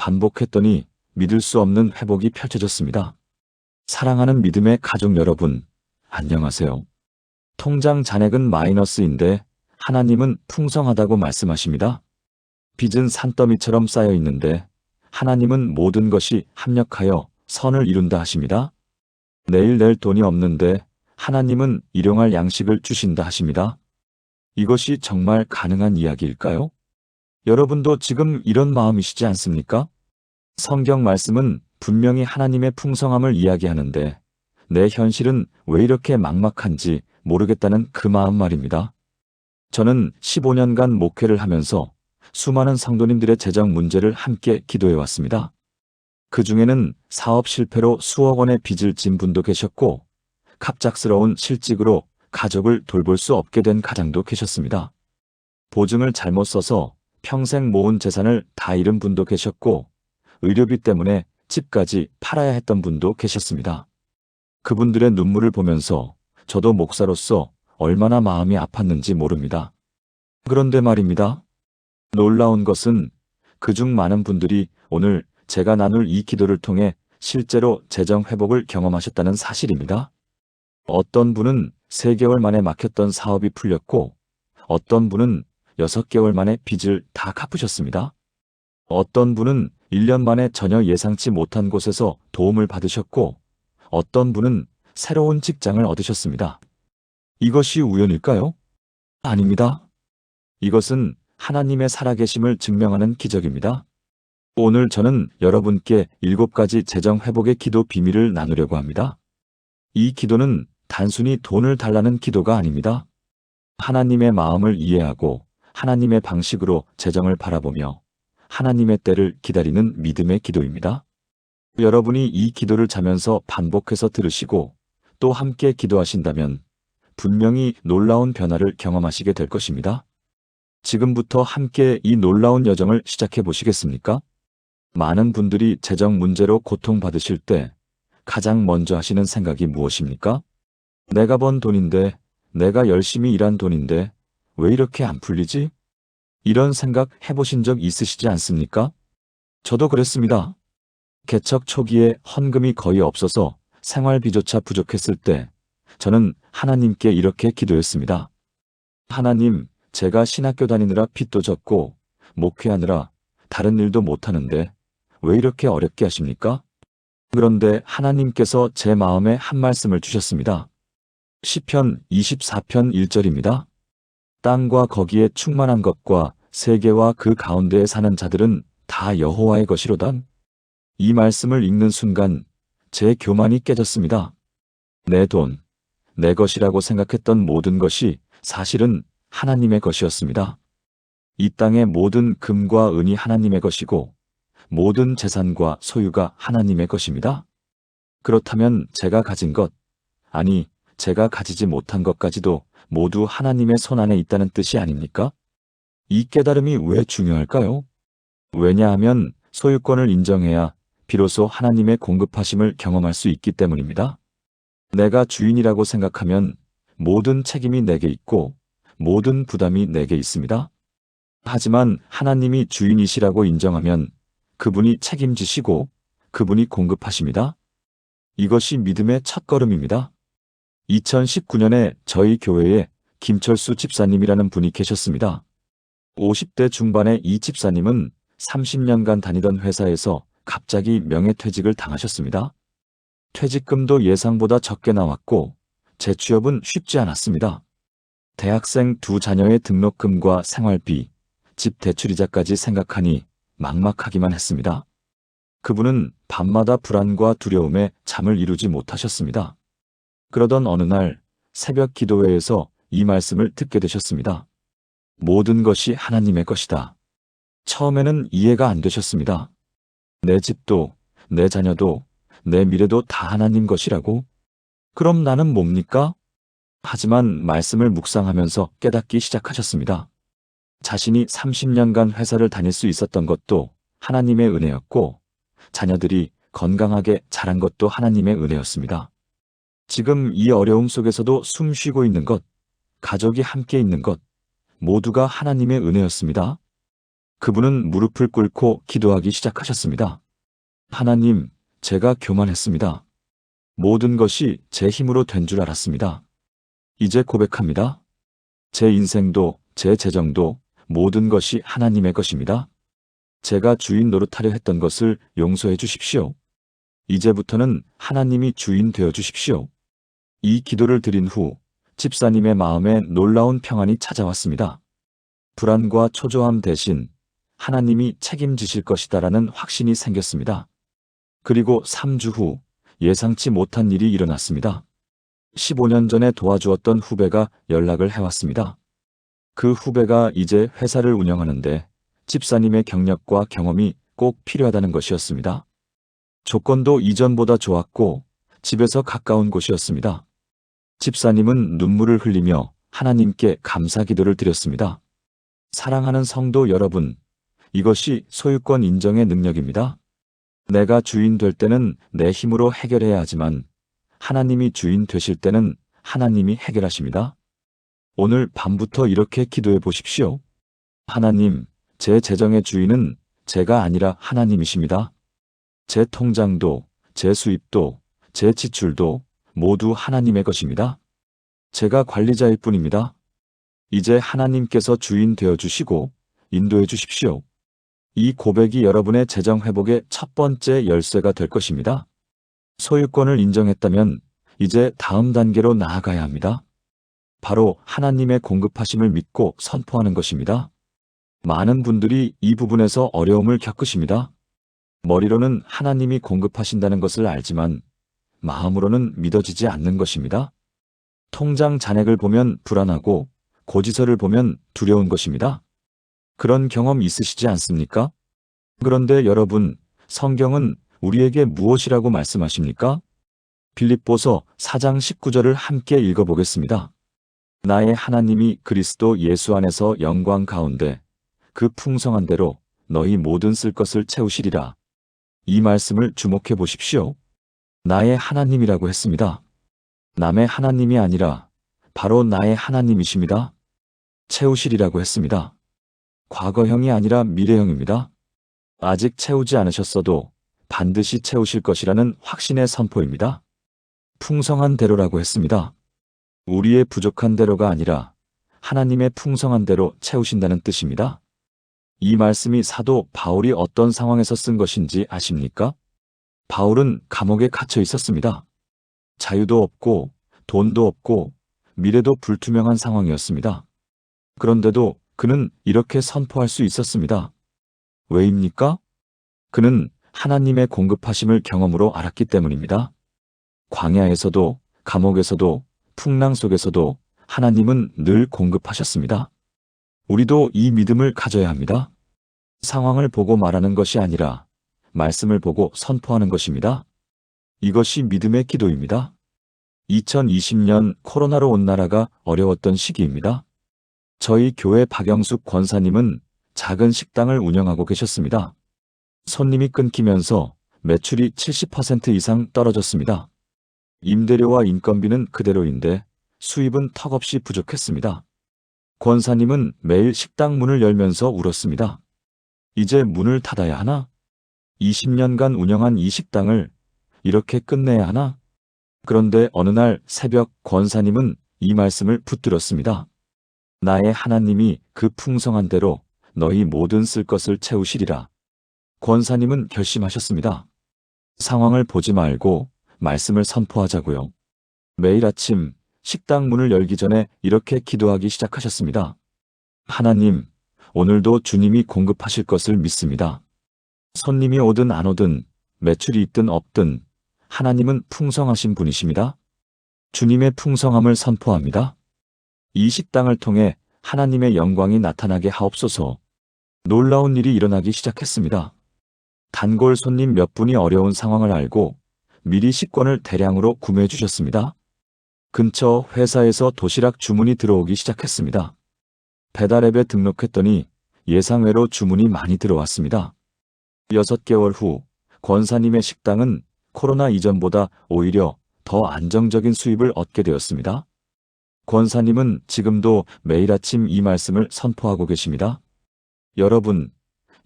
반복했더니 믿을 수 없는 회복이 펼쳐졌습니다. 사랑하는 믿음의 가족 여러분, 안녕하세요. 통장 잔액은 마이너스인데 하나님은 풍성하다고 말씀하십니다. 빚은 산더미처럼 쌓여 있는데 하나님은 모든 것이 합력하여 선을 이룬다 하십니다. 내일 낼 돈이 없는데 하나님은 일용할 양식을 주신다 하십니다. 이것이 정말 가능한 이야기일까요? 여러분도 지금 이런 마음이시지 않습니까? 성경 말씀은 분명히 하나님의 풍성함을 이야기하는데 내 현실은 왜 이렇게 막막한지 모르겠다는 그 마음 말입니다. 저는 15년간 목회를 하면서 수많은 성도님들의 재정 문제를 함께 기도해 왔습니다. 그 중에는 사업 실패로 수억 원의 빚을 진 분도 계셨고 갑작스러운 실직으로 가족을 돌볼 수 없게 된 가장도 계셨습니다. 보증을 잘못 써서 평생 모은 재산을 다 잃은 분도 계셨고 의료비 때문에 집까지 팔아야 했던 분도 계셨습니다. 그분들의 눈물을 보면서 저도 목사로서 얼마나 마음이 아팠는지 모릅니다. 그런데 말입니다. 놀라운 것은 그중 많은 분들이 오늘 제가 나눌 이 기도를 통해 실제로 재정 회복을 경험하셨다는 사실입니다. 어떤 분은 3개월 만에 막혔던 사업이 풀렸고 어떤 분은 6개월 만에 빚을 다 갚으셨습니다. 어떤 분은 1년 만에 전혀 예상치 못한 곳에서 도움을 받으셨고 어떤 분은 새로운 직장을 얻으셨습니다. 이것이 우연일까요? 아닙니다. 이것은 하나님의 살아계심을 증명하는 기적입니다. 오늘 저는 여러분께 7가지 재정 회복의 기도 비밀을 나누려고 합니다. 이 기도는 단순히 돈을 달라는 기도가 아닙니다. 하나님의 마음을 이해하고 하나님의 방식으로 재정을 바라보며 하나님의 때를 기다리는 믿음의 기도입니다. 여러분이 이 기도를 자면서 반복해서 들으시고 또 함께 기도하신다면 분명히 놀라운 변화를 경험하시게 될 것입니다. 지금부터 함께 이 놀라운 여정을 시작해 보시겠습니까? 많은 분들이 재정 문제로 고통받으실 때 가장 먼저 하시는 생각이 무엇입니까? 내가 번 돈인데, 내가 열심히 일한 돈인데 왜 이렇게 안 풀리지? 이런 생각 해보신 적 있으시지 않습니까? 저도 그랬습니다. 개척 초기에 헌금이 거의 없어서 생활비조차 부족했을 때 저는 하나님께 이렇게 기도했습니다. 하나님, 제가 신학교 다니느라 빚도 졌고 목회하느라 다른 일도 못하는데 왜 이렇게 어렵게 하십니까? 그런데 하나님께서 제 마음에 한 말씀을 주셨습니다. 시편 24편 1절입니다. 땅과 거기에 충만한 것과 세계와 그 가운데에 사는 자들은 다 여호와의 것이로다. 이 말씀을 읽는 순간 제 교만이 깨졌습니다. 내 돈, 내 것이라고 생각했던 모든 것이 사실은 하나님의 것이었습니다. 이 땅의 모든 금과 은이 하나님의 것이고 모든 재산과 소유가 하나님의 것입니다. 그렇다면 제가 가진 것, 아니 제가 가지지 못한 것까지도 모두 하나님의 손안에 있다는 뜻이 아닙니까? 이 깨달음이 왜 중요할까요? 왜냐하면 소유권을 인정해야 비로소 하나님의 공급하심을 경험할 수 있기 때문입니다. 내가 주인이라고 생각하면 모든 책임이 내게 있고 모든 부담이 내게 있습니다. 하지만 하나님이 주인이시라고 인정하면 그분이 책임지시고 그분이 공급하십니다. 이것이 믿음의 첫걸음입니다. 2019년에 저희 교회에 김철수 집사님이라는 분이 계셨습니다. 50대 중반의 이 집사님은 30년간 다니던 회사에서 갑자기 명예퇴직을 당하셨습니다. 퇴직금도 예상보다 적게 나왔고 재취업은 쉽지 않았습니다. 대학생 2 자녀의 등록금과 생활비, 집 대출이자까지 생각하니 막막하기만 했습니다. 그분은 밤마다 불안과 두려움에 잠을 이루지 못하셨습니다. 그러던 어느 날 새벽 기도회에서 이 말씀을 듣게 되셨습니다. 모든 것이 하나님의 것이다. 처음에는 이해가 안 되셨습니다. 내 집도, 내 자녀도, 내 미래도 다 하나님 것이라고? 그럼 나는 뭡니까? 하지만 말씀을 묵상하면서 깨닫기 시작하셨습니다. 자신이 30년간 회사를 다닐 수 있었던 것도 하나님의 은혜였고 자녀들이 건강하게 자란 것도 하나님의 은혜였습니다. 지금 이 어려움 속에서도 숨 쉬고 있는 것, 가족이 함께 있는 것, 모두가 하나님의 은혜였습니다. 그분은 무릎을 꿇고 기도하기 시작하셨습니다. 하나님, 제가 교만했습니다. 모든 것이 제 힘으로 된 줄 알았습니다. 이제 고백합니다. 제 인생도 제 재정도 모든 것이 하나님의 것입니다. 제가 주인 노릇하려 했던 것을 용서해 주십시오. 이제부터는 하나님이 주인 되어 주십시오. 이 기도를 드린 후 집사님의 마음에 놀라운 평안이 찾아왔습니다. 불안과 초조함 대신 하나님이 책임지실 것이다라는 확신이 생겼습니다. 그리고 3주 후 예상치 못한 일이 일어났습니다. 15년 전에 도와주었던 후배가 연락을 해왔습니다. 그 후배가 이제 회사를 운영하는데 집사님의 경력과 경험이 꼭 필요하다는 것이었습니다. 조건도 이전보다 좋았고 집에서 가까운 곳이었습니다. 집사님은 눈물을 흘리며 하나님께 감사 기도를 드렸습니다. 사랑하는 성도 여러분, 이것이 소유권 인정의 능력입니다. 내가 주인 될 때는 내 힘으로 해결해야 하지만 하나님이 주인 되실 때는 하나님이 해결하십니다. 오늘 밤부터 이렇게 기도해 보십시오. 하나님, 제 재정의 주인은 제가 아니라 하나님이십니다. 제 통장도, 제 수입도, 제 지출도 모두 하나님의 것입니다. 제가 관리자일 뿐입니다. 이제 하나님께서 주인 되어 주시고 인도해 주십시오. 이 고백이 여러분의 재정 회복의 첫 번째 열쇠가 될 것입니다. 소유권을 인정했다면 이제 다음 단계로 나아가야 합니다. 바로 하나님의 공급하심을 믿고 선포하는 것입니다. 많은 분들이 이 부분에서 어려움을 겪으십니다. 머리로는 하나님이 공급하신다는 것을 알지만 마음으로는 믿어지지 않는 것입니다. 통장 잔액을 보면 불안하고 고지서를 보면 두려운 것입니다. 그런 경험 있으시지 않습니까? 그런데 여러분, 성경은 우리에게 무엇이라고 말씀하십니까? 빌립보서 4장 19절을 함께 읽어보겠습니다. 나의 하나님이 그리스도 예수 안에서 영광 가운데 그 풍성한 대로 너희 모든 쓸 것을 채우시리라. 이 말씀을 주목해 보십시오. 나의 하나님이라고 했습니다. 남의 하나님이 아니라 바로 나의 하나님이십니다. 채우시리라고 했습니다. 과거형이 아니라 미래형입니다. 아직 채우지 않으셨어도 반드시 채우실 것이라는 확신의 선포입니다. 풍성한 대로라고 했습니다. 우리의 부족한 대로가 아니라 하나님의 풍성한 대로 채우신다는 뜻입니다. 이 말씀이 사도 바울이 어떤 상황에서 쓴 것인지 아십니까? 바울은 감옥에 갇혀 있었습니다. 자유도 없고 돈도 없고 미래도 불투명한 상황이었습니다. 그런데도 그는 이렇게 선포할 수 있었습니다. 왜입니까? 그는 하나님의 공급하심을 경험으로 알았기 때문입니다. 광야에서도 감옥에서도 풍랑 속에서도 하나님은 늘 공급하셨습니다. 우리도 이 믿음을 가져야 합니다. 상황을 보고 말하는 것이 아니라 말씀을 보고 선포하는 것입니다. 이것이 믿음의 기도입니다. 2020년 코로나로 온 나라가 어려웠던 시기입니다. 저희 교회 박영숙 권사님은 작은 식당을 운영하고 계셨습니다. 손님이 끊기면서 매출이 70% 이상 떨어졌습니다. 임대료와 인건비는 그대로인데 수입은 턱없이 부족했습니다. 권사님은 매일 식당 문을 열면서 울었습니다. 이제 문을 닫아야 하나? 20년간 운영한 이 식당을 이렇게 끝내야 하나? 그런데 어느 날 새벽 권사님은 이 말씀을 붙들었습니다. 나의 하나님이 그 풍성한 대로 너희 모든 쓸 것을 채우시리라. 권사님은 결심하셨습니다. 상황을 보지 말고 말씀을 선포하자고요. 매일 아침 식당 문을 열기 전에 이렇게 기도하기 시작하셨습니다. 하나님, 오늘도 주님이 공급하실 것을 믿습니다. 손님이 오든 안 오든 매출이 있든 없든 하나님은 풍성하신 분이십니다. 주님의 풍성함을 선포합니다. 이 식당을 통해 하나님의 영광이 나타나게 하옵소서. 놀라운 일이 일어나기 시작했습니다. 단골 손님 몇 분이 어려운 상황을 알고 미리 식권을 대량으로 구매해 주셨습니다. 근처 회사에서 도시락 주문이 들어오기 시작했습니다. 배달앱에 등록했더니 예상외로 주문이 많이 들어왔습니다. 6개월 후 권사님의 식당은 코로나 이전보다 오히려 더 안정적인 수입을 얻게 되었습니다. 권사님은 지금도 매일 아침 이 말씀을 선포하고 계십니다. 여러분,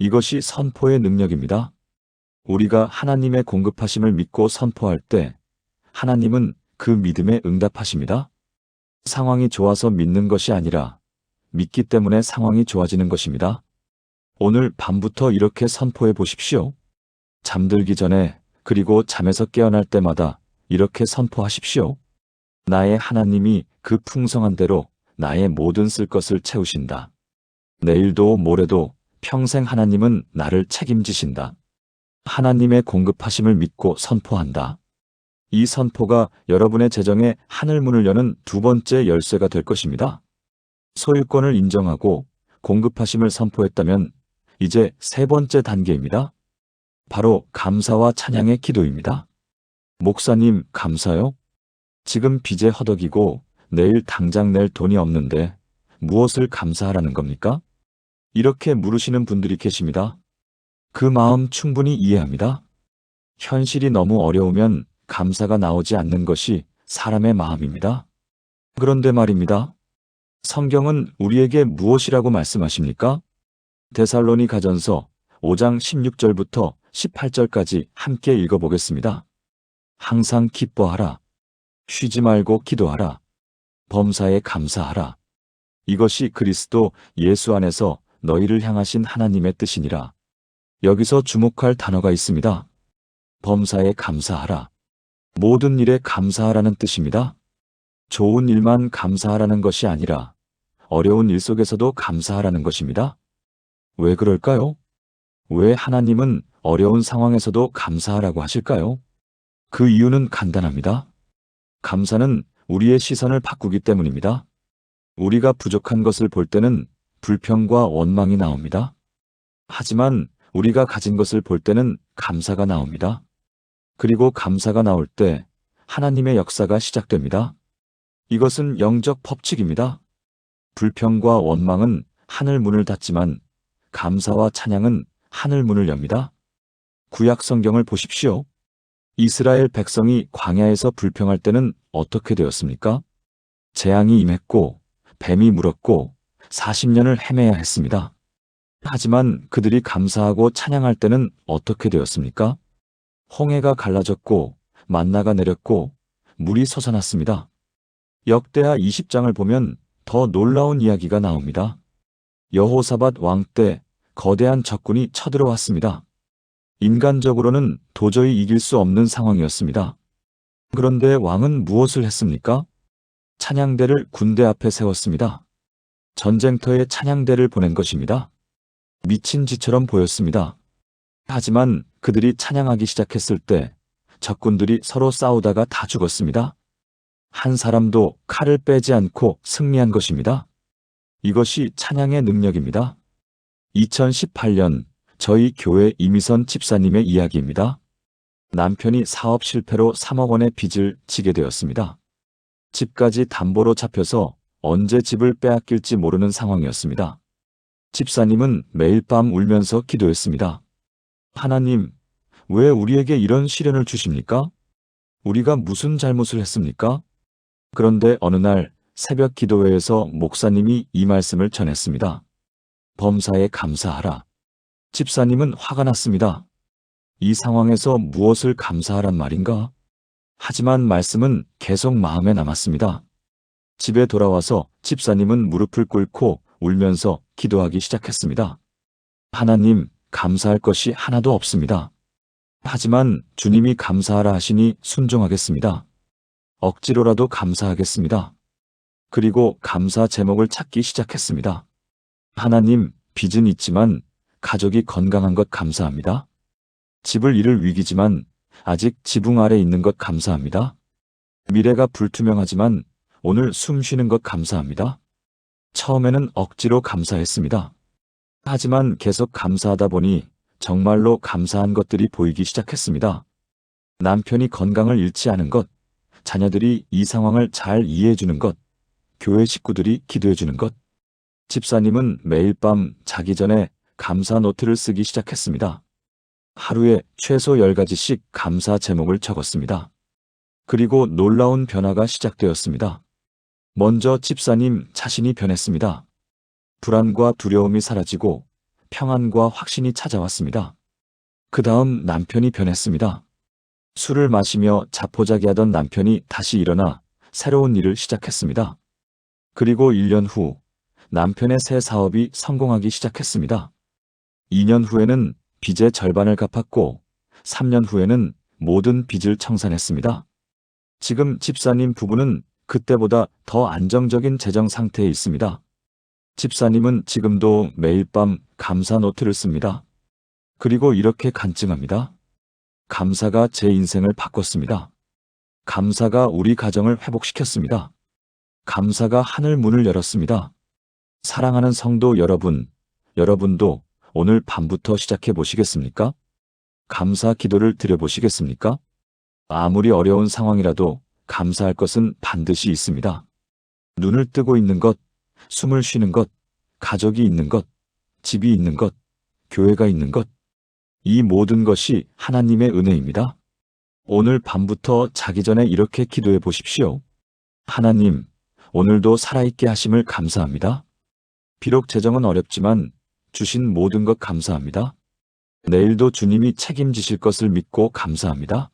이것이 선포의 능력입니다. 우리가 하나님의 공급하심을 믿고 선포할 때 하나님은 그 믿음에 응답하십니다. 상황이 좋아서 믿는 것이 아니라 믿기 때문에 상황이 좋아지는 것입니다. 오늘 밤부터 이렇게 선포해 보십시오. 잠들기 전에 그리고 잠에서 깨어날 때마다 이렇게 선포하십시오. 나의 하나님이 그 풍성한 대로 나의 모든 쓸 것을 채우신다. 내일도 모레도 평생 하나님은 나를 책임지신다. 하나님의 공급하심을 믿고 선포한다. 이 선포가 여러분의 재정에 하늘문을 여는 두 번째 열쇠가 될 것입니다. 소유권을 인정하고 공급하심을 선포했다면 이제 세 번째 단계입니다. 바로 감사와 찬양의 기도입니다. 목사님, 감사요? 지금 빚에 허덕이고 내일 당장 낼 돈이 없는데 무엇을 감사하라는 겁니까? 이렇게 물으시는 분들이 계십니다. 그 마음 충분히 이해합니다. 현실이 너무 어려우면 감사가 나오지 않는 것이 사람의 마음입니다. 그런데 말입니다. 성경은 우리에게 무엇이라고 말씀하십니까? 데살로니가전서 5장 16절부터 18절까지 함께 읽어보겠습니다. 항상 기뻐하라. 쉬지 말고 기도하라. 범사에 감사하라. 이것이 그리스도 예수 안에서 너희를 향하신 하나님의 뜻이니라. 여기서 주목할 단어가 있습니다. 범사에 감사하라. 모든 일에 감사하라는 뜻입니다. 좋은 일만 감사하라는 것이 아니라 어려운 일 속에서도 감사하라는 것입니다. 왜 그럴까요? 왜 하나님은 어려운 상황에서도 감사하라고 하실까요? 그 이유는 간단합니다. 감사는 우리의 시선을 바꾸기 때문입니다. 우리가 부족한 것을 볼 때는 불평과 원망이 나옵니다. 하지만 우리가 가진 것을 볼 때는 감사가 나옵니다. 그리고 감사가 나올 때 하나님의 역사가 시작됩니다. 이것은 영적 법칙입니다. 불평과 원망은 하늘 문을 닫지만 감사와 찬양은 하늘 문을 엽니다. 구약 성경을 보십시오. 이스라엘 백성이 광야에서 불평할 때는 어떻게 되었습니까? 재앙이 임했고 뱀이 물었고 40년을 헤매야 했습니다. 하지만 그들이 감사하고 찬양할 때는 어떻게 되었습니까? 홍해가 갈라졌고 만나가 내렸고 물이 솟아났습니다. 역대하 20장을 보면 더 놀라운 이야기가 나옵니다. 여호사밧 왕 때 거대한 적군이 쳐들어왔습니다. 인간적으로는 도저히 이길 수 없는 상황이었습니다. 그런데 왕은 무엇을 했습니까? 찬양대를 군대 앞에 세웠습니다. 전쟁터에 찬양대를 보낸 것입니다. 미친 짓처럼 보였습니다. 하지만 그들이 찬양하기 시작했을 때 적군들이 서로 싸우다가 다 죽었습니다. 한 사람도 칼을 빼지 않고 승리한 것입니다. 이것이 찬양의 능력입니다. 2018년 저희 교회 이미선 집사님의 이야기입니다. 남편이 사업 실패로 3억 원의 빚을 지게 되었습니다. 집까지 담보로 잡혀서 언제 집을 빼앗길지 모르는 상황이었습니다. 집사님은 매일 밤 울면서 기도했습니다. 하나님, 왜 우리에게 이런 시련을 주십니까? 우리가 무슨 잘못을 했습니까? 그런데 어느 날 새벽 기도회에서 목사님이 이 말씀을 전했습니다. 범사에 감사하라. 집사님은 화가 났습니다. 이 상황에서 무엇을 감사하란 말인가? 하지만 말씀은 계속 마음에 남았습니다. 집에 돌아와서 집사님은 무릎을 꿇고 울면서 기도하기 시작했습니다. 하나님, 감사할 것이 하나도 없습니다. 하지만 주님이 감사하라 하시니 순종하겠습니다. 억지로라도 감사하겠습니다. 그리고 감사 제목을 찾기 시작했습니다. 하나님, 빚은 있지만 가족이 건강한 것 감사합니다. 집을 잃을 위기지만 아직 지붕 아래 있는 것 감사합니다. 미래가 불투명하지만 오늘 숨 쉬는 것 감사합니다. 처음에는 억지로 감사했습니다. 하지만 계속 감사하다 보니 정말로 감사한 것들이 보이기 시작했습니다. 남편이 건강을 잃지 않은 것, 자녀들이 이 상황을 잘 이해해주는 것, 교회 식구들이 기도해주는 것. 집사님은 매일 밤 자기 전에 감사 노트를 쓰기 시작했습니다. 하루에 최소 10가지씩 감사 제목을 적었습니다. 그리고 놀라운 변화가 시작되었습니다. 먼저 집사님 자신이 변했습니다. 불안과 두려움이 사라지고 평안과 확신이 찾아왔습니다. 그 다음 남편이 변했습니다. 술을 마시며 자포자기하던 남편이 다시 일어나 새로운 일을 시작했습니다. 그리고 1년 후 남편의 새 사업이 성공하기 시작했습니다. 2년 후에는 빚의 절반을 갚았고 3년 후에는 모든 빚을 청산했습니다. 지금 집사님 부부는 그때보다 더 안정적인 재정 상태에 있습니다. 집사님은 지금도 매일 밤 감사 노트를 씁니다. 그리고 이렇게 간증합니다. 감사가 제 인생을 바꿨습니다. 감사가 우리 가정을 회복시켰습니다. 감사가 하늘 문을 열었습니다. 사랑하는 성도 여러분, 여러분도 오늘 밤부터 시작해 보시겠습니까? 감사 기도를 드려보시겠습니까? 아무리 어려운 상황이라도 감사할 것은 반드시 있습니다. 눈을 뜨고 있는 것, 숨을 쉬는 것, 가족이 있는 것, 집이 있는 것, 교회가 있는 것, 이 모든 것이 하나님의 은혜입니다. 오늘 밤부터 자기 전에 이렇게 기도해 보십시오. 하나님, 오늘도 살아있게 하심을 감사합니다. 비록 재정은 어렵지만 주신 모든 것 감사합니다. 내일도 주님이 책임지실 것을 믿고 감사합니다.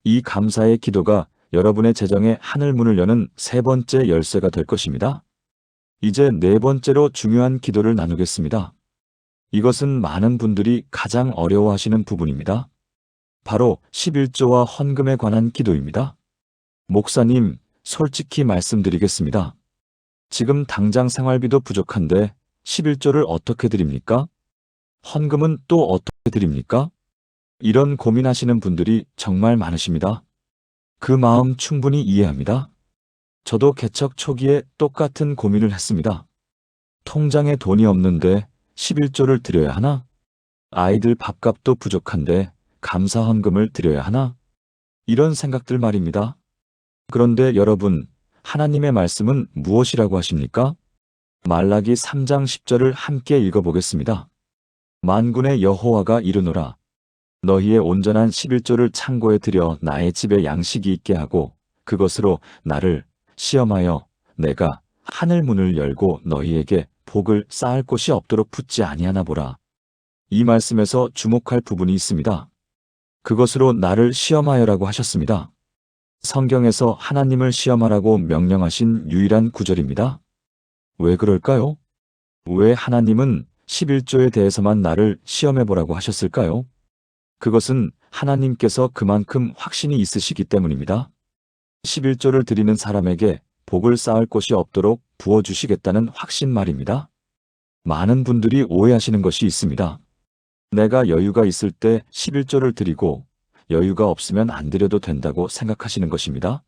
이 감사의 기도가 여러분의 재정의 하늘 문을 여는 세 번째 열쇠가 될 것입니다. 이제 네 번째로 중요한 기도를 나누겠습니다. 이것은 많은 분들이 가장 어려워하시는 부분입니다. 바로 11조와 헌금에 관한 기도입니다. 목사님, 솔직히 말씀드리겠습니다. 지금 당장 생활비도 부족한데 11조를 어떻게 드립니까? 헌금은 또 어떻게 드립니까? 이런 고민하시는 분들이 정말 많으십니다. 그 마음 충분히 이해합니다. 저도 개척 초기에 똑같은 고민을 했습니다. 통장에 돈이 없는데 11조를 드려야 하나? 아이들 밥값도 부족한데 감사 헌금을 드려야 하나? 이런 생각들 말입니다. 그런데 여러분, 하나님의 말씀은 무엇이라고 하십니까? 말라기 3장 10절을 함께 읽어보겠습니다. 만군의 여호와가 이르노라. 너희의 온전한 11조를 창고에 들여 나의 집에 양식이 있게 하고 그것으로 나를 시험하여 내가 하늘 문을 열고 너희에게 복을 쌓을 곳이 없도록 붙지 아니하나 보라. 이 말씀에서 주목할 부분이 있습니다. 그것으로 나를 시험하여라고 하셨습니다. 성경에서 하나님을 시험하라고 명령하신 유일한 구절입니다. 왜 그럴까요? 왜 하나님은 11조에 대해서만 나를 시험해보라고 하셨을까요? 그것은 하나님께서 그만큼 확신이 있으시기 때문입니다. 11조를 드리는 사람에게 복을 쌓을 곳이 없도록 부어주시겠다는 확신 말입니다. 많은 분들이 오해하시는 것이 있습니다. 내가 여유가 있을 때 11조를 드리고 여유가 없으면 안 드려도 된다고 생각하시는 것입니다.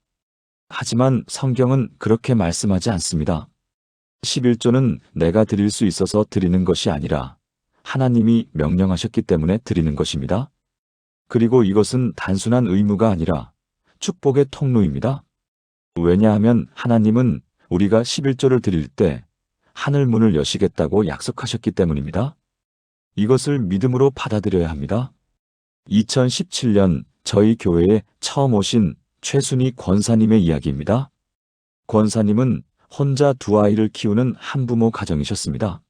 하지만 성경은 그렇게 말씀하지 않습니다. 11조는 내가 드릴 수 있어서 드리는 것이 아니라 하나님이 명령하셨기 때문에 드리는 것입니다. 그리고 이것은 단순한 의무가 아니라 축복의 통로입니다. 왜냐하면 하나님은 우리가 11조를 드릴 때 하늘 문을 여시겠다고 약속하셨기 때문입니다. 이것을 믿음으로 받아들여야 합니다. 2017년 저희 교회에 처음 오신 최순희 권사님의 이야기입니다. 권사님은 혼자 두 아이를 키우는 한부모 가정이셨습니다.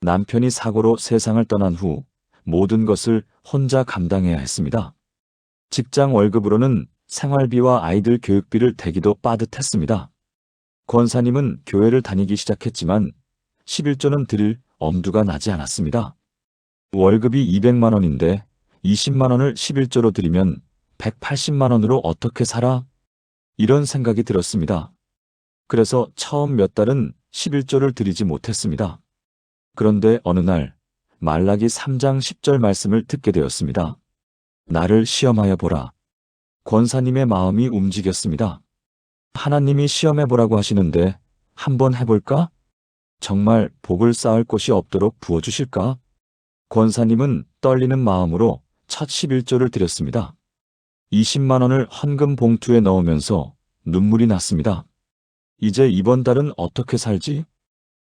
남편이 사고로 세상을 떠난 후 모든 것을 혼자 감당해야 했습니다. 직장 월급으로는 생활비와 아이들 교육비를 대기도 빠듯했습니다. 권사님은 교회를 다니기 시작했지만 11조는 드릴 엄두가 나지 않았습니다. 월급이 200만 원인데 20만 원을 11조로 드리면 180만 원으로 어떻게 살아? 이런 생각이 들었습니다. 그래서 처음 몇 달은 11조를 드리지 못했습니다. 그런데 어느 날 말라기 3장 10절 말씀을 듣게 되었습니다. 나를 시험하여 보라. 권사님의 마음이 움직였습니다. 하나님이 시험해 보라고 하시는데 한번 해볼까? 정말 복을 쌓을 곳이 없도록 부어주실까? 권사님은 떨리는 마음으로 첫 11조를 드렸습니다. 20만 원을 헌금 봉투에 넣으면서 눈물이 났습니다. 이제 이번 달은 어떻게 살지?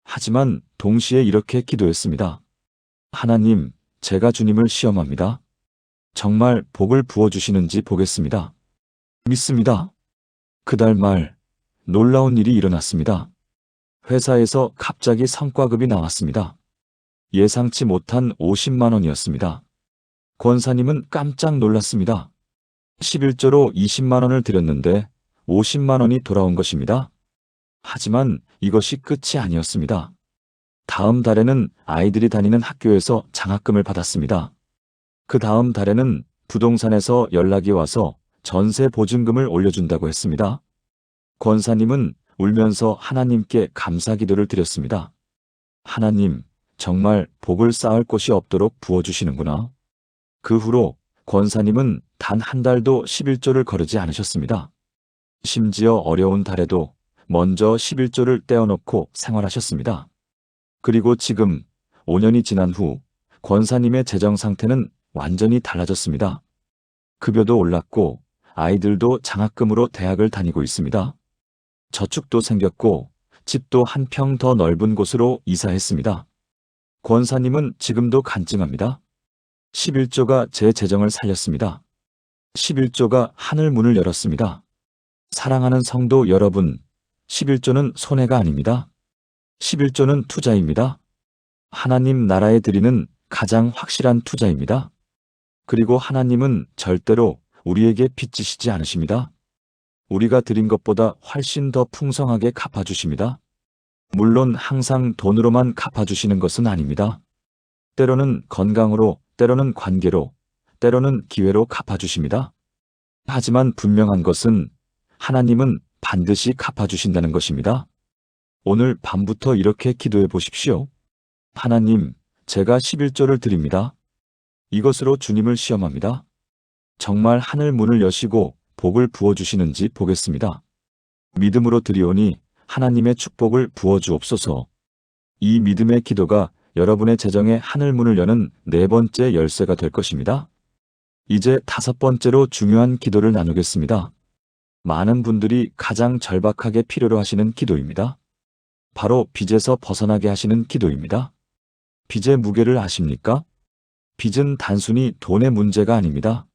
하지만 동시에 이렇게 기도했습니다. 하나님, 제가 주님을 시험합니다. 정말 복을 부어주시는지 보겠습니다. 믿습니다. 그달 말 놀라운 일이 일어났습니다. 회사에서 갑자기 성과급이 나왔습니다. 예상치 못한 50만 원이었습니다. 권사님은 깜짝 놀랐습니다. 11조로 20만 원을 드렸는데 50만 원이 돌아온 것입니다. 하지만 이것이 끝이 아니었습니다. 다음 달에는 아이들이 다니는 학교에서 장학금을 받았습니다. 그 다음 달에는 부동산에서 연락이 와서 전세 보증금을 올려준다고 했습니다. 권사님은 울면서 하나님께 감사 기도를 드렸습니다. 하나님, 정말 복을 쌓을 곳이 없도록 부어주시는구나. 그 후로 권사님은 단 한 달도 11조를 거르지 않으셨습니다. 심지어 어려운 달에도 먼저 11조를 떼어놓고 생활하셨습니다. 그리고 지금 5년이 지난 후 권사님의 재정 상태는 완전히 달라졌습니다. 급여도 올랐고 아이들도 장학금으로 대학을 다니고 있습니다. 저축도 생겼고 집도 한 평 더 넓은 곳으로 이사했습니다. 권사님은 지금도 간증합니다. 11조가 제 재정을 살렸습니다. 11조가 하늘 문을 열었습니다. 사랑하는 성도 여러분, 11조는 손해가 아닙니다. 11조는 투자입니다. 하나님 나라에 드리는 가장 확실한 투자입니다. 그리고 하나님은 절대로 우리에게 빚지시지 않으십니다. 우리가 드린 것보다 훨씬 더 풍성하게 갚아주십니다. 물론 항상 돈으로만 갚아주시는 것은 아닙니다. 때로는 건강으로, 때로는 관계로, 때로는 기회로 갚아주십니다. 하지만 분명한 것은 하나님은 반드시 갚아주신다는 것입니다. 오늘 밤부터 이렇게 기도해 보십시오. 하나님, 제가 11조를 드립니다. 이것으로 주님을 시험합니다. 정말 하늘 문을 여시고 복을 부어주시는지 보겠습니다. 믿음으로 드리오니 하나님의 축복을 부어주옵소서. 이 믿음의 기도가 여러분의 재정에 하늘 문을 여는 네 번째 열쇠가 될 것입니다. 이제 다섯 번째로 중요한 기도를 나누겠습니다. 많은 분들이 가장 절박하게 필요로 하시는 기도입니다. 바로 빚에서 벗어나게 하시는 기도입니다. 빚의 무게를 아십니까? 빚은 단순히 돈의 문제가 아닙니다.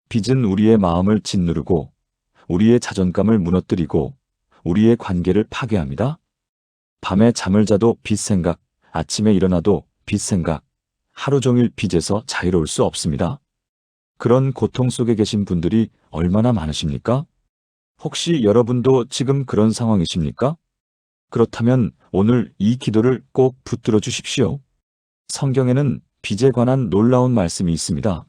빚은 우리의 마음을 짓누르고 우리의 자존감을 무너뜨리고 우리의 관계를 파괴합니다. 밤에 잠을 자도 빚 생각, 아침에 일어나도 빚 생각, 하루 종일 빚에서 자유로울 수 없습니다. 그런 고통 속에 계신 분들이 얼마나 많으십니까? 혹시 여러분도 지금 그런 상황이십니까? 그렇다면 오늘 이 기도를 꼭 붙들어 주십시오. 성경에는 빚에 관한 놀라운 말씀이 있습니다.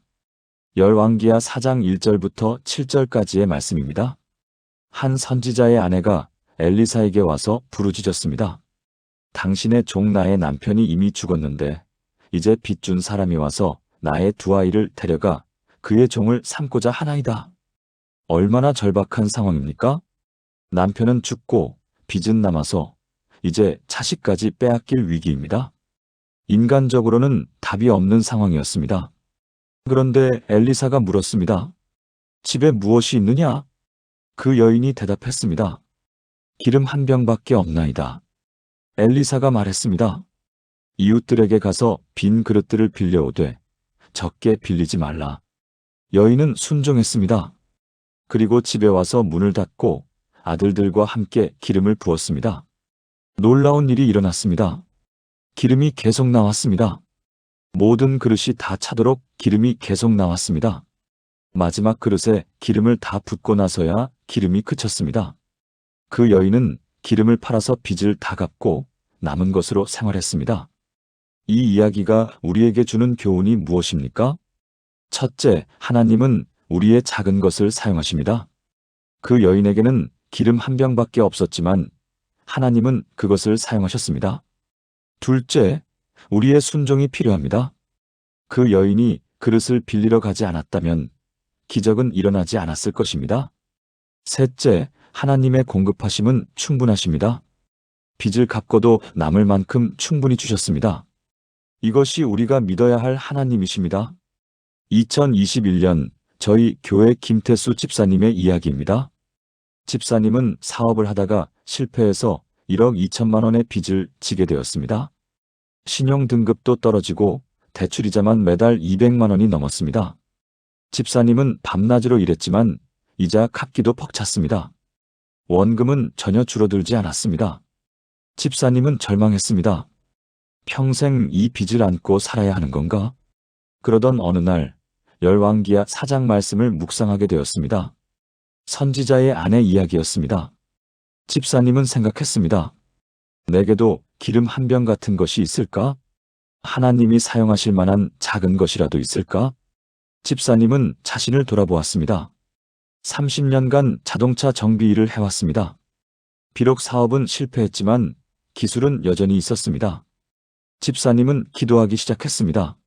열왕기하 4장 1절부터 7절까지의 말씀입니다. 한 선지자의 아내가 엘리사에게 와서 부르짖었습니다. 당신의 종 나의 남편이 이미 죽었는데 이제 빚 준 사람이 와서 나의 두 아이를 데려가 그의 종을 삼고자 하나이다. 얼마나 절박한 상황입니까? 남편은 죽고 빚은 남아서 이제 자식까지 빼앗길 위기입니다. 인간적으로는 답이 없는 상황이었습니다. 그런데 엘리사가 물었습니다. 집에 무엇이 있느냐? 그 여인이 대답했습니다. 기름 한 병밖에 없나이다. 엘리사가 말했습니다. 이웃들에게 가서 빈 그릇들을 빌려오되 적게 빌리지 말라. 여인은 순종했습니다. 그리고 집에 와서 문을 닫고 아들들과 함께 기름을 부었습니다. 놀라운 일이 일어났습니다. 기름이 계속 나왔습니다. 모든 그릇이 다 차도록 기름이 계속 나왔습니다. 마지막 그릇에 기름을 다 붓고 나서야 기름이 그쳤습니다. 그 여인은 기름을 팔아서 빚을 다 갚고 남은 것으로 생활했습니다. 이 이야기가 우리에게 주는 교훈이 무엇입니까? 첫째, 하나님은 우리의 작은 것을 사용하십니다. 그 여인에게는 기름 한 병밖에 없었지만 하나님은 그것을 사용하셨습니다. 둘째, 우리의 순종이 필요합니다. 그 여인이 그릇을 빌리러 가지 않았다면 기적은 일어나지 않았을 것입니다. 셋째, 하나님의 공급하심은 충분하십니다. 빚을 갚고도 남을 만큼 충분히 주셨습니다. 이것이 우리가 믿어야 할 하나님이십니다. 2021년 저희 교회 김태수 집사님의 이야기입니다. 집사님은 사업을 하다가 실패해서 1억 2천만 원의 빚을 지게 되었습니다. 신용 등급도 떨어지고 대출이자만 매달 200만 원이 넘었습니다. 집사님은 밤낮으로 일했지만 이자 갚기도 벅찼습니다. 원금은 전혀 줄어들지 않았습니다. 집사님은 절망했습니다. 평생 이 빚을 안고 살아야 하는 건가? 그러던 어느 날 열왕기하 4장 말씀을 묵상하게 되었습니다. 선지자의 아내 이야기였습니다. 집사님은 생각했습니다. 내게도 기름 한 병 같은 것이 있을까? 하나님이 사용하실 만한 작은 것이라도 있을까? 집사님은 자신을 돌아보았습니다. 30년간 자동차 정비 일을 해왔습니다. 비록 사업은 실패했지만 기술은 여전히 있었습니다. 집사님은 기도하기 시작했습니다.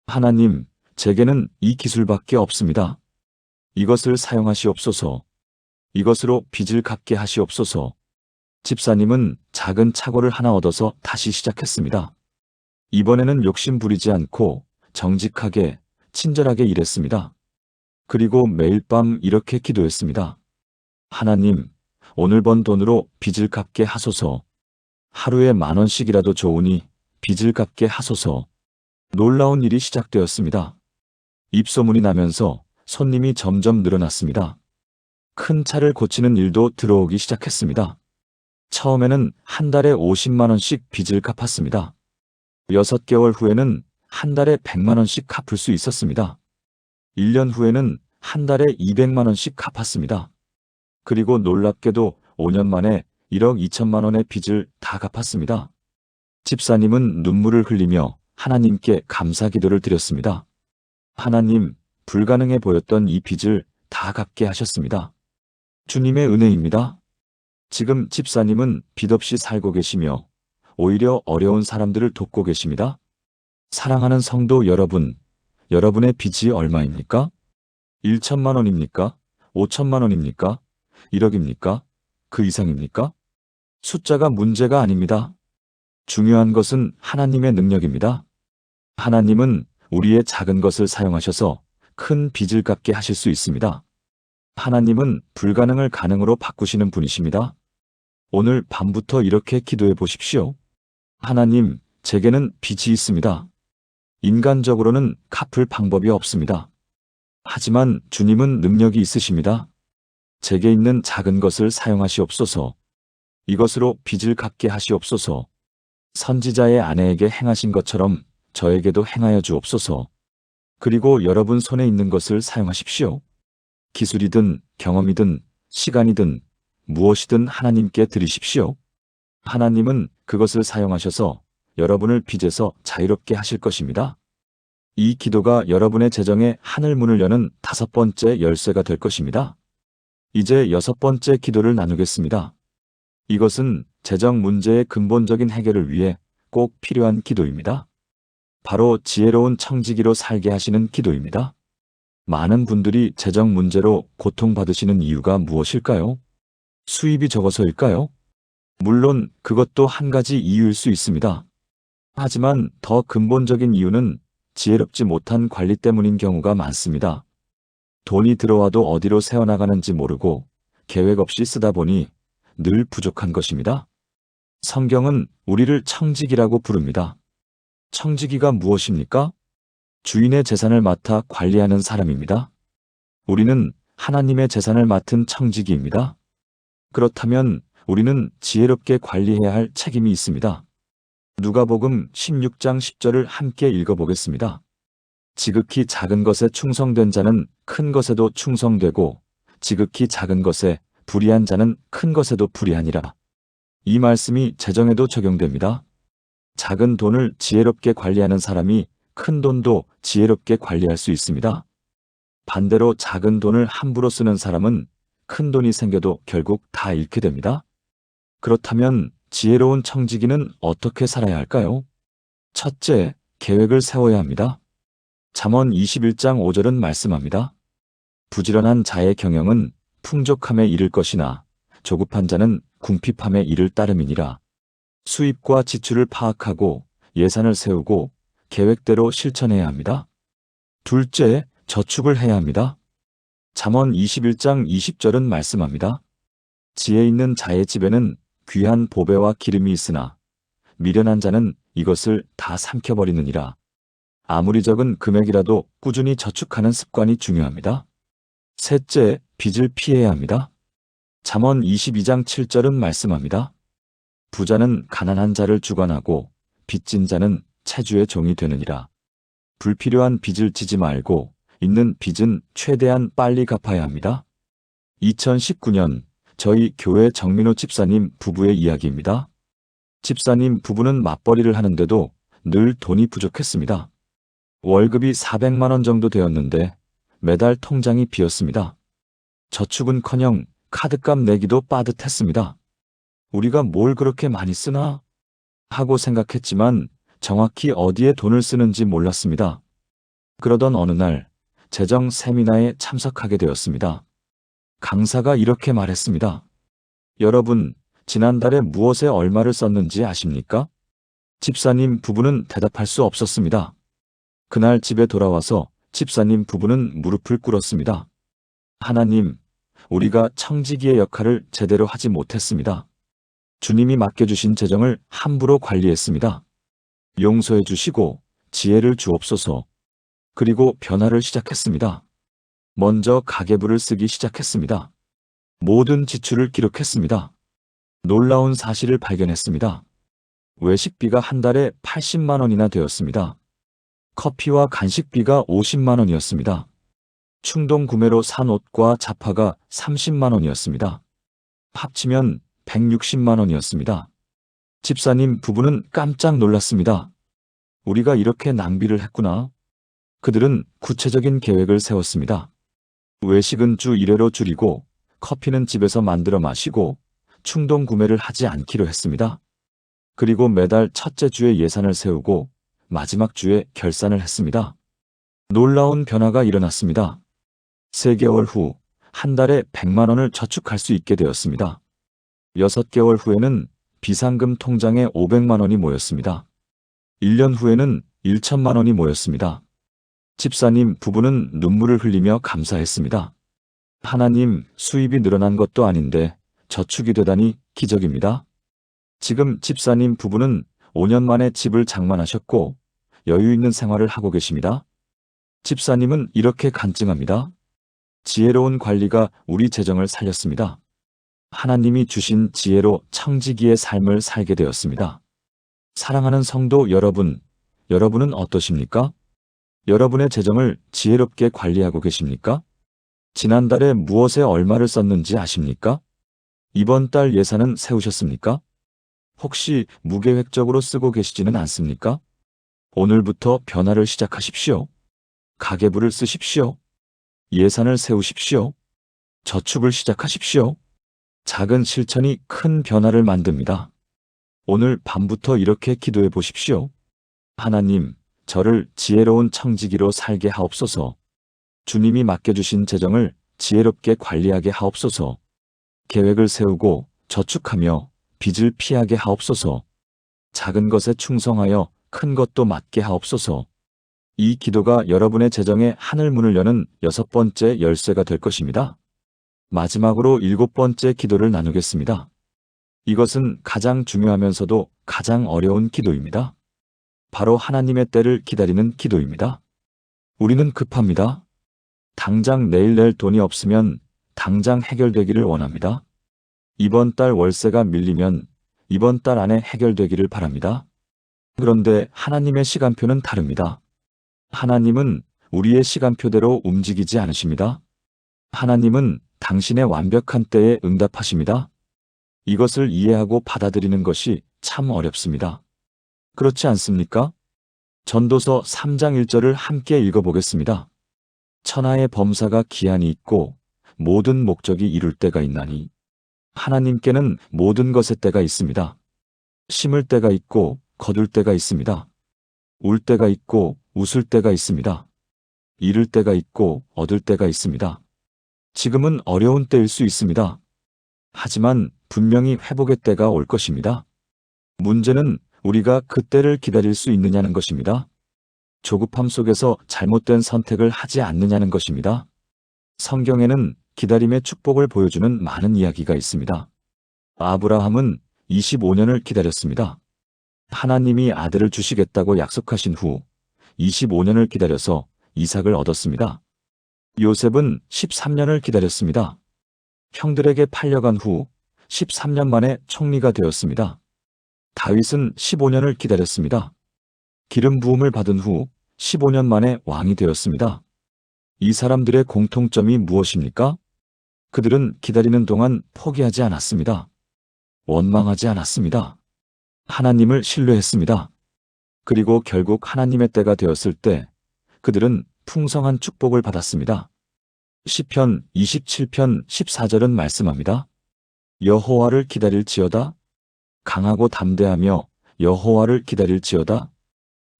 하나님, 제게는 이 기술밖에 없습니다. 이것을 사용하시옵소서. 이것으로 빚을 갚게 하시옵소서. 집사님은 작은 착오를 하나 얻어서 다시 시작했습니다. 이번에는 욕심 부리지 않고 정직하게, 친절하게 일했습니다. 그리고 매일 밤 이렇게 기도했습니다. 하나님, 오늘 번 돈으로 빚을 갚게 하소서. 하루에 10,000원씩이라도 좋으니 빚을 갚게 하소서. 놀라운 일이 시작되었습니다. 입소문이 나면서 손님이 점점 늘어났습니다. 큰 차를 고치는 일도 들어오기 시작했습니다. 처음에는 한 달에 50만 원씩 빚을 갚았습니다. 6개월 후에는 한 달에 100만 원씩 갚을 수 있었습니다. 1년 후에는 한 달에 200만 원씩 갚았습니다. 그리고 놀랍게도 5년 만에 1억 2천만 원의 빚을 다 갚았습니다. 집사님은 눈물을 흘리며 하나님께 감사 기도를 드렸습니다. 하나님, 불가능해 보였던 이 빚을 다 갚게 하셨습니다. 주님의 은혜입니다. 지금 집사님은 빚 없이 살고 계시며 오히려 어려운 사람들을 돕고 계십니다. 사랑하는 성도 여러분, 여러분의 빚이 얼마입니까? 1천만 원입니까? 5천만 원입니까? 1억입니까? 그 이상입니까? 숫자가 문제가 아닙니다. 중요한 것은 하나님의 능력입니다. 하나님은 우리의 작은 것을 사용하셔서 큰 빚을 갚게 하실 수 있습니다. 하나님은 불가능을 가능으로 바꾸시는 분이십니다. 오늘 밤부터 이렇게 기도해 보십시오. 하나님, 제게는 빚이 있습니다. 인간적으로는 갚을 방법이 없습니다. 하지만 주님은 능력이 있으십니다. 제게 있는 작은 것을 사용하시옵소서. 이것으로 빚을 갚게 하시옵소서. 선지자의 아내에게 행하신 것처럼 저에게도 행하여 주옵소서. 그리고 여러분 손에 있는 것을 사용하십시오. 기술이든 경험이든 시간이든 무엇이든 하나님께 드리십시오. 하나님은 그것을 사용하셔서 여러분을 빚에서 자유롭게 하실 것입니다. 이 기도가 여러분의 재정의 하늘문을 여는 5번째 열쇠가 될 것입니다. 이제 6번째 기도를 나누겠습니다. 이것은 재정 문제의 근본적인 해결을 위해 꼭 필요한 기도입니다. 바로 지혜로운 청지기로 살게 하시는 기도입니다. 많은 분들이 재정 문제로 고통받으시는 이유가 무엇일까요? 수입이 적어서일까요? 물론 그것도 한 가지 이유일 수 있습니다. 하지만 더 근본적인 이유는 지혜롭지 못한 관리 때문인 경우가 많습니다. 돈이 들어와도 어디로 새어나가는지 모르고 계획 없이 쓰다 보니 늘 부족한 것입니다. 성경은 우리를 청지기라고 부릅니다. 청지기가 무엇입니까? 주인의 재산을 맡아 관리하는 사람입니다. 우리는 하나님의 재산을 맡은 청지기입니다. 그렇다면 우리는 지혜롭게 관리해야 할 책임이 있습니다. 누가복음 16장 10절을 함께 읽어보겠습니다. 지극히 작은 것에 충성된 자는 큰 것에도 충성되고 지극히 작은 것에 불의한 자는 큰 것에도 불의하니라. 이 말씀이 재정에도 적용됩니다. 작은 돈을 지혜롭게 관리하는 사람이 큰 돈도 지혜롭게 관리할 수 있습니다. 반대로 작은 돈을 함부로 쓰는 사람은 큰 돈이 생겨도 결국 다 잃게 됩니다. 그렇다면 지혜로운 청지기는 어떻게 살아야 할까요? 첫째, 계획을 세워야 합니다. 잠언 21장 5절은 말씀합니다. 부지런한 자의 경영은 풍족함에 이를 것이나 조급한 자는 궁핍함에 이를 따름이니라. 수입과 지출을 파악하고 예산을 세우고 계획대로 실천해야 합니다. 둘째, 저축을 해야 합니다. 잠언 21장 20절은 말씀합니다. 지혜 있는 자의 집에는 귀한 보배와 기름이 있으나 미련한 자는 이것을 다 삼켜버리느니라. 아무리 적은 금액이라도 꾸준히 저축하는 습관이 중요합니다. 셋째, 빚을 피해야 합니다. 잠언 22장 7절은 말씀합니다. 부자는 가난한 자를 주관하고 빚진 자는 채주의 종이 되느니라. 불필요한 빚을 지지 말고 있는 빚은 최대한 빨리 갚아야 합니다. 2019년 저희 교회 정민호 집사님 부부의 이야기입니다. 집사님 부부는 맞벌이를 하는데도 늘 돈이 부족했습니다. 월급이 400만 원 정도 되었는데 매달 통장이 비었습니다. 저축은커녕 카드값 내기도 빠듯했습니다. 우리가 뭘 그렇게 많이 쓰나? 하고 생각했지만 정확히 어디에 돈을 쓰는지 몰랐습니다. 그러던 어느 날 재정 세미나에 참석하게 되었습니다. 강사가 이렇게 말했습니다. 여러분, 지난달에 무엇에 얼마를 썼는지 아십니까? 집사님 부부는 대답할 수 없었습니다. 그날 집에 돌아와서 집사님 부부는 무릎을 꿇었습니다. 하나님, 우리가 청지기의 역할을 제대로 하지 못했습니다. 주님이 맡겨주신 재정을 함부로 관리했습니다. 용서해 주시고 지혜를 주옵소서. 그리고 변화를 시작했습니다. 먼저 가계부를 쓰기 시작했습니다. 모든 지출을 기록했습니다. 놀라운 사실을 발견했습니다. 외식비가 한 달에 80만 원이나 되었습니다. 커피와 간식비가 50만 원이었습니다. 충동 구매로 산 옷과 자파가 30만 원이었습니다. 합치면 160만 원이었습니다. 집사님 부부는 깜짝 놀랐습니다. 우리가 이렇게 낭비를 했구나. 그들은 구체적인 계획을 세웠습니다. 외식은 주 1회로 줄이고 커피는 집에서 만들어 마시고 충동 구매를 하지 않기로 했습니다. 그리고 매달 첫째 주에 예산을 세우고 마지막 주에 결산을 했습니다. 놀라운 변화가 일어났습니다. 3개월 후 한 달에 100만 원을 저축할 수 있게 되었습니다. 6개월 후에는 비상금 통장에 500만 원이 모였습니다. 1년 후에는 1천만 원이 모였습니다. 집사님 부부는 눈물을 흘리며 감사했습니다. 하나님, 수입이 늘어난 것도 아닌데 저축이 되다니 기적입니다. 지금 집사님 부부는 5년 만에 집을 장만하셨고 여유 있는 생활을 하고 계십니다. 집사님은 이렇게 간증합니다. 지혜로운 관리가 우리 재정을 살렸습니다. 하나님이 주신 지혜로 청지기의 삶을 살게 되었습니다. 사랑하는 성도 여러분, 여러분은 어떠십니까? 여러분의 재정을 지혜롭게 관리하고 계십니까? 지난달에 무엇에 얼마를 썼는지 아십니까? 이번 달 예산은 세우셨습니까? 혹시 무계획적으로 쓰고 계시지는 않습니까? 오늘부터 변화를 시작하십시오. 가계부를 쓰십시오. 예산을 세우십시오. 저축을 시작하십시오. 작은 실천이 큰 변화를 만듭니다. 오늘 밤부터 이렇게 기도해 보십시오. 하나님, 저를 지혜로운 청지기로 살게 하옵소서. 주님이 맡겨주신 재정을 지혜롭게 관리하게 하옵소서. 계획을 세우고 저축하며 빚을 피하게 하옵소서. 작은 것에 충성하여 큰 것도 맡게 하옵소서. 이 기도가 여러분의 재정의 하늘문을 여는 6번째 열쇠가 될 것입니다. 마지막으로 7번째 기도를 나누겠습니다. 이것은 가장 중요하면서도 가장 어려운 기도입니다. 바로 하나님의 때를 기다리는 기도입니다. 우리는 급합니다. 당장 내일 낼 돈이 없으면 당장 해결되기를 원합니다. 이번 달 월세가 밀리면 이번 달 안에 해결되기를 바랍니다. 그런데 하나님의 시간표는 다릅니다. 하나님은 우리의 시간표대로 움직이지 않으십니다. 하나님은 당신의 완벽한 때에 응답하십니다. 이것을 이해하고 받아들이는 것이 참 어렵습니다. 그렇지 않습니까? 전도서 3장 1절을 함께 읽어보겠습니다. 천하의 범사가 기한이 있고 모든 목적이 이룰 때가 있나니 하나님께는 모든 것의 때가 있습니다. 심을 때가 있고 거둘 때가 있습니다. 울 때가 있고 웃을 때가 있습니다. 잃을 때가 있고 얻을 때가 있습니다. 지금은 어려운 때일 수 있습니다. 하지만 분명히 회복의 때가 올 것입니다. 문제는 우리가 그 때를 기다릴 수 있느냐는 것입니다. 조급함 속에서 잘못된 선택을 하지 않느냐는 것입니다. 성경에는 기다림의 축복을 보여주는 많은 이야기가 있습니다. 아브라함은 25년을 기다렸습니다. 하나님이 아들을 주시겠다고 약속하신 후 25년을 기다려서 이삭을 얻었습니다. 요셉은 13년을 기다렸습니다. 형들에게 팔려간 후 13년 만에 총리가 되었습니다. 다윗은 15년을 기다렸습니다. 기름 부음을 받은 후 15년 만에 왕이 되었습니다. 이 사람들의 공통점이 무엇입니까? 그들은 기다리는 동안 포기하지 않았습니다. 원망하지 않았습니다. 하나님을 신뢰했습니다. 그리고 결국 하나님의 때가 되었을 때 그들은 풍성한 축복을 받았습니다. 시편 27편 14절은 말씀합니다. 여호와를 기다릴지어다. 강하고 담대하며 여호와를 기다릴지어다.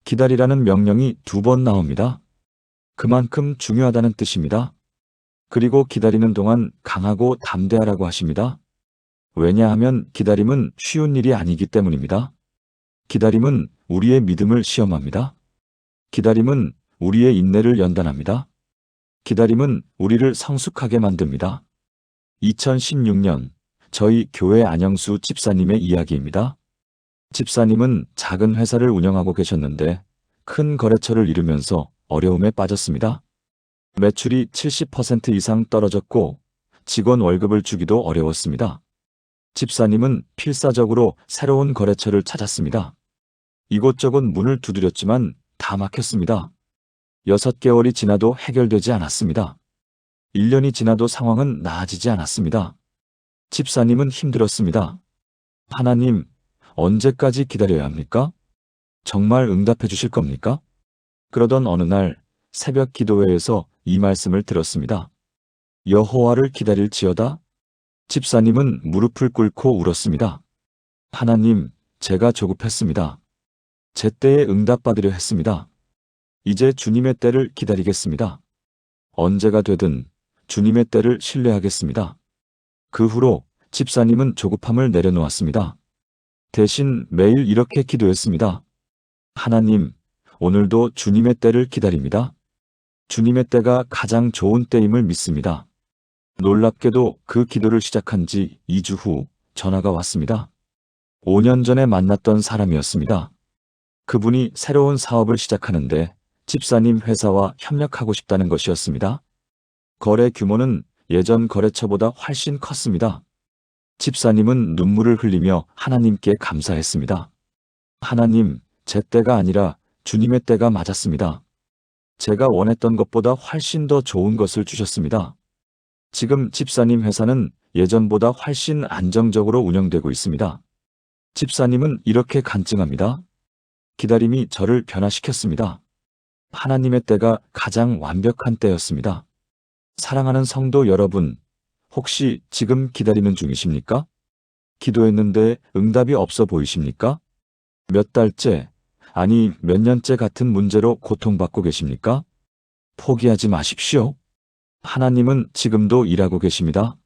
기다리라는 명령이 2번 나옵니다. 그만큼 중요하다는 뜻입니다. 그리고 기다리는 동안 강하고 담대하라고 하십니다. 왜냐하면 기다림은 쉬운 일이 아니기 때문입니다. 기다림은 우리의 믿음을 시험합니다. 기다림은 우리의 인내를 연단합니다. 기다림은 우리를 성숙하게 만듭니다. 2016년 저희 교회 안영수 집사님의 이야기입니다. 집사님은 작은 회사를 운영하고 계셨는데 큰 거래처를 이루면서 어려움에 빠졌습니다. 매출이 70% 이상 떨어졌고 직원 월급을 주기도 어려웠습니다. 집사님은 필사적으로 새로운 거래처를 찾았습니다. 이곳저곳 문을 두드렸지만 다 막혔습니다. 6개월이 지나도 해결되지 않았습니다. 1년이 지나도 상황은 나아지지 않았습니다. 집사님은 힘들었습니다. 하나님, 언제까지 기다려야 합니까? 정말 응답해 주실 겁니까? 그러던 어느 날 새벽 기도회에서 이 말씀을 들었습니다. 여호와를 기다릴지어다. 집사님은 무릎을 꿇고 울었습니다. 하나님, 제가 조급했습니다. 제 때에 응답받으려 했습니다. 이제 주님의 때를 기다리겠습니다. 언제가 되든 주님의 때를 신뢰하겠습니다. 그 후로 집사님은 조급함을 내려놓았습니다. 대신 매일 이렇게 기도했습니다. 하나님, 오늘도 주님의 때를 기다립니다. 주님의 때가 가장 좋은 때임을 믿습니다. 놀랍게도 그 기도를 시작한 지 2주 후 전화가 왔습니다. 5년 전에 만났던 사람이었습니다. 그분이 새로운 사업을 시작하는데 집사님 회사와 협력하고 싶다는 것이었습니다. 거래 규모는 예전 거래처보다 훨씬 컸습니다. 집사님은 눈물을 흘리며 하나님께 감사했습니다. 하나님, 제 때가 아니라 주님의 때가 맞았습니다. 제가 원했던 것보다 훨씬 더 좋은 것을 주셨습니다. 지금 집사님 회사는 예전보다 훨씬 안정적으로 운영되고 있습니다. 집사님은 이렇게 간증합니다. 기다림이 저를 변화시켰습니다. 하나님의 때가 가장 완벽한 때였습니다. 사랑하는 성도 여러분, 혹시 지금 기다리는 중이십니까? 기도했는데 응답이 없어 보이십니까? 몇 달째, 아니 몇 년째 같은 문제로 고통받고 계십니까? 포기하지 마십시오. 하나님은 지금도 일하고 계십니다.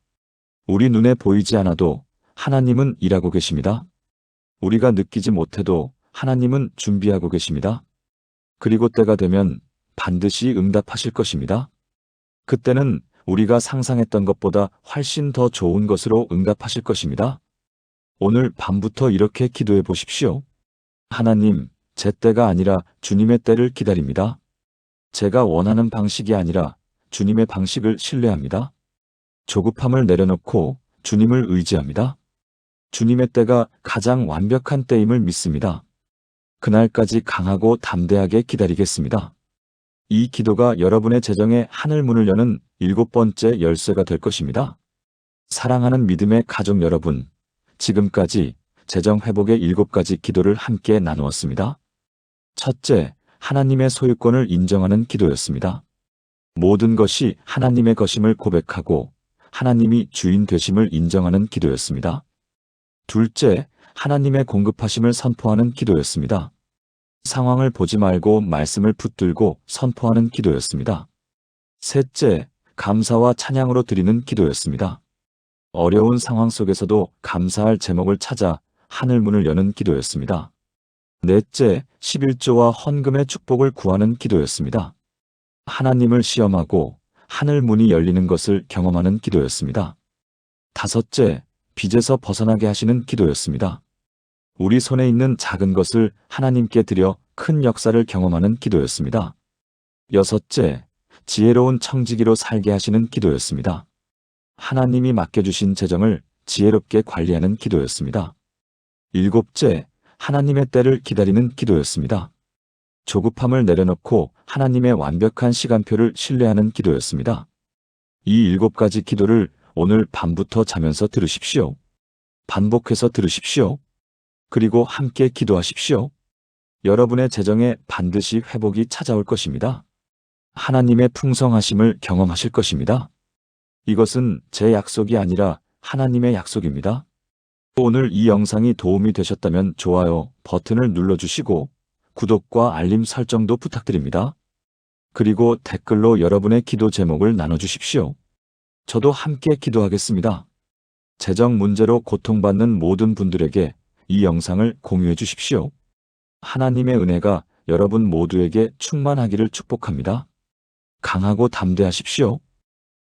우리 눈에 보이지 않아도 하나님은 일하고 계십니다. 우리가 느끼지 못해도 하나님은 준비하고 계십니다. 그리고 때가 되면 반드시 응답하실 것입니다. 그때는 우리가 상상했던 것보다 훨씬 더 좋은 것으로 응답하실 것입니다. 오늘 밤부터 이렇게 기도해 보십시오. 하나님, 제 때가 아니라 주님의 때를 기다립니다. 제가 원하는 방식이 아니라 주님의 방식을 신뢰합니다. 조급함을 내려놓고 주님을 의지합니다. 주님의 때가 가장 완벽한 때임을 믿습니다. 그날까지 강하고 담대하게 기다리겠습니다. 이 기도가 여러분의 재정의 하늘문을 여는 7번째 열쇠가 될 것입니다. 사랑하는 믿음의 가족 여러분, 지금까지 재정 회복의 7가지 기도를 함께 나누었습니다. 첫째, 하나님의 소유권을 인정하는 기도였습니다. 모든 것이 하나님의 것임을 고백하고 하나님이 주인 되심을 인정하는 기도였습니다. 둘째, 하나님의 공급하심을 선포하는 기도였습니다. 상황을 보지 말고 말씀을 붙들고 선포하는 기도였습니다. 셋째, 감사와 찬양으로 드리는 기도였습니다. 어려운 상황 속에서도 감사할 제목을 찾아 하늘문을 여는 기도였습니다. 넷째, 11조와 헌금의 축복을 구하는 기도였습니다. 하나님을 시험하고 하늘문이 열리는 것을 경험하는 기도였습니다. 다섯째, 빚에서 벗어나게 하시는 기도였습니다. 우리 손에 있는 작은 것을 하나님께 드려 큰 역사를 경험하는 기도였습니다. 여섯째, 지혜로운 청지기로 살게 하시는 기도였습니다. 하나님이 맡겨주신 재정을 지혜롭게 관리하는 기도였습니다. 일곱째, 하나님의 때를 기다리는 기도였습니다. 조급함을 내려놓고 하나님의 완벽한 시간표를 신뢰하는 기도였습니다. 이 7가지 기도를 오늘 밤부터 자면서 들으십시오. 반복해서 들으십시오. 그리고 함께 기도하십시오. 여러분의 재정에 반드시 회복이 찾아올 것입니다. 하나님의 풍성하심을 경험하실 것입니다. 이것은 제 약속이 아니라 하나님의 약속입니다. 오늘 이 영상이 도움이 되셨다면 좋아요 버튼을 눌러주시고 구독과 알림 설정도 부탁드립니다. 그리고 댓글로 여러분의 기도 제목을 나눠주십시오. 저도 함께 기도하겠습니다. 재정 문제로 고통받는 모든 분들에게 이 영상을 공유해 주십시오. 하나님의 은혜가 여러분 모두에게 충만하기를 축복합니다. 강하고 담대하십시오.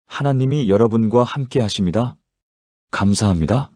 하나님이 여러분과 함께 하십니다. 감사합니다.